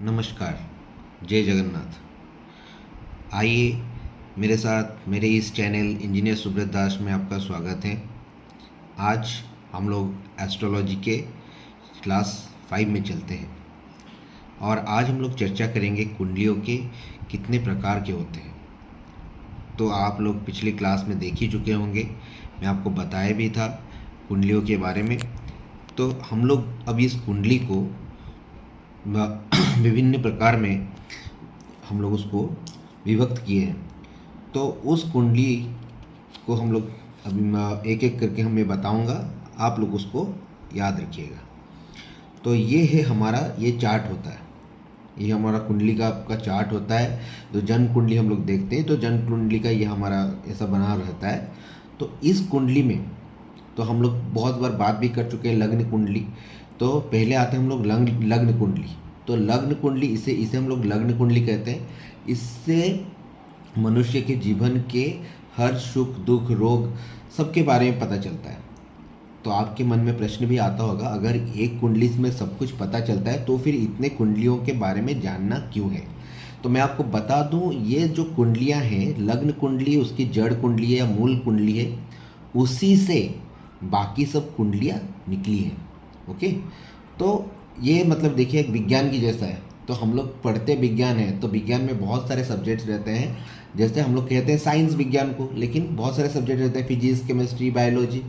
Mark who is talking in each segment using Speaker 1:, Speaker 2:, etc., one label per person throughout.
Speaker 1: नमस्कार। जय जगन्नाथ। आइए मेरे साथ मेरे इस चैनल इंजीनियर सुब्रत दास में आपका स्वागत है। आज हम लोग एस्ट्रोलॉजी के क्लास 5 में चलते हैं और आज हम लोग चर्चा करेंगे कुंडलियों के कितने प्रकार के होते हैं। तो आप लोग पिछली क्लास में देख ही चुके होंगे, मैं आपको बताया भी था कुंडलियों के बारे में। तो हम लोग अब इस कुंडली को विभिन्न प्रकार में हम लोग उसको विभक्त किए हैं। तो उस कुंडली को हम लोग अभी एक एक करके मैं बताऊंगा, आप लोग उसको याद रखिएगा। तो ये है हमारा, ये चार्ट होता है, ये हमारा कुंडली का आपका चार्ट होता है। तो जन्म कुंडली हम लोग देखते हैं, तो जन्म कुंडली का ये हमारा ऐसा बना रहता है। तो इस कुंडली में तो हम लोग बहुत बार बात भी कर चुके हैं लग्न कुंडली। तो पहले आते हैं हम लोग लग्न कुंडली। तो लग्न कुंडली इसे हम लोग लग्न कुंडली कहते हैं। इससे मनुष्य के जीवन के हर सुख दुख रोग सबके बारे में पता चलता है। तो आपके मन में प्रश्न भी आता होगा, अगर एक कुंडली में सब कुछ पता चलता है तो फिर इतने कुंडलियों के बारे में जानना क्यों है। तो मैं आपको बता दूं, ये जो कुंडलियां हैं, लग्न कुंडली उसकी जड़ कुंडली है या मूल कुंडली है, उसी से बाकी सब कुंडलियां निकली हैं। ओके, तो ये मतलब देखिए एक विज्ञान की जैसा है। तो हम लोग पढ़ते विज्ञान है, तो विज्ञान में बहुत सारे सब्जेक्ट्स रहते हैं। जैसे हम लोग कहते हैं साइंस विज्ञान को, लेकिन बहुत सारे सब्जेक्ट रहते हैं, फिजिक्स केमिस्ट्री बायोलॉजी।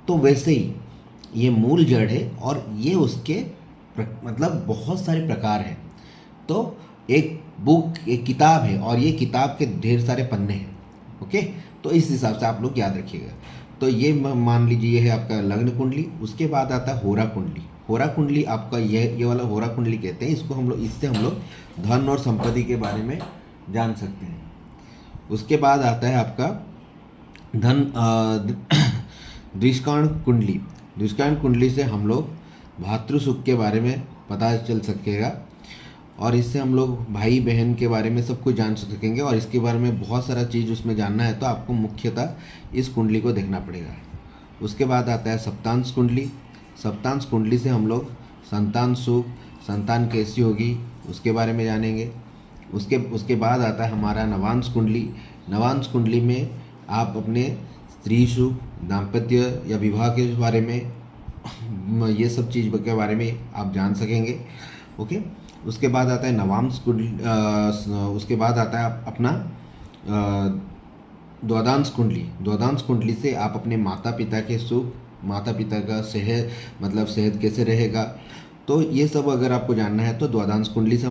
Speaker 1: तो वैसे ही ये मूल जड़ है और ये उसके मतलब बहुत सारे प्रकार हैं। तो एक बुक, एक किताब है और ये किताब के ढेर सारे पन्ने हैं। ओके, तो इस हिसाब से आप लोग याद रखिएगा। तो ये मान लीजिए ये है आपका लग्न कुंडली। उसके बाद आता है होरा कुंडली। होरा कुंडली आपका ये वाला होरा कुंडली कहते हैं इसको हम लोग। इससे हम लोग धन और संपत्ति के बारे में जान सकते हैं। उसके बाद आता है आपका द्विष्काण कुंडली। द्विष्काण कुंडली से हम लोग भातृ सुख के बारे में पता चल सकेगा और इससे हम लोग भाई बहन के बारे में सब कुछ जान सकेंगे। और इसके बारे में बहुत सारा चीज़ उसमें जानना है, तो आपको मुख्यतः इस कुंडली को देखना पड़ेगा। उसके बाद आता है सप्तांश कुंडली। सप्तांश कुंडली से हम लोग संतान सुख, संतान कैसी होगी उसके बारे में जानेंगे। उसके बाद आता है हमारा नवांश कुंडली। नवांश कुंडली में आप अपने स्त्री सुख, दाम्पत्य या विवाह के बारे में ये सब चीज़ के बारे में आप जान सकेंगे। ओके, उसके बाद आता है नवांश कुंडली। उसके बाद आता है अपना द्वादशांश कुंडली। द्वादशांश कुंडली से आप अपने माता पिता के सुख, माता पिता का सेहत मतलब सेहत कैसे रहेगा, तो ये सब अगर आपको जानना है तो द्वादशांश कुंडली से